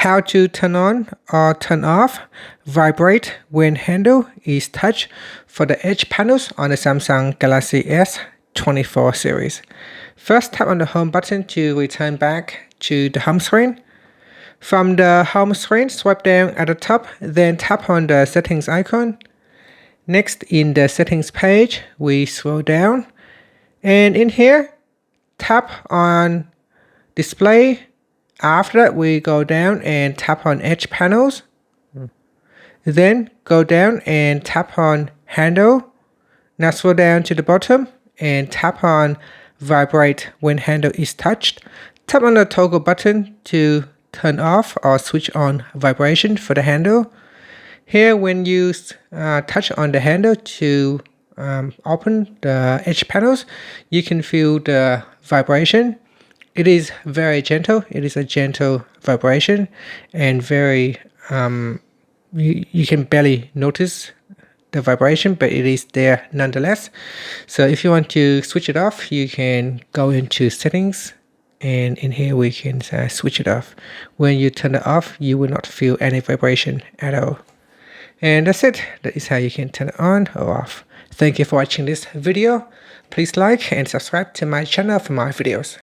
How to turn on or turn off Vibrate when handle is touched for the edge panels on the Samsung Galaxy S24 series. First, tap on the home button to return back to the home screen. From the home screen, swipe down at the top, then tap on the settings icon. Next, in the settings page, we scroll down, and in here, tap on display. After that, we go down and tap on edge panels. Then go down and tap on handle. Now scroll down to the bottom and tap on Vibrate when handle is touched. Tap on the toggle button to turn off or switch on vibration for the handle. Here, when you touch on the handle to open the edge panels, you can feel the vibration. It is very gentle. It is a gentle vibration and very, you can barely notice the vibration, but it is there nonetheless. So if you want to switch it off, you can go into settings, and in here we can switch it off. When you turn it off, you will not feel any vibration at all. And that's it. That is how you can turn it on or off. Thank you for watching this video. Please like and subscribe to my channel for more videos.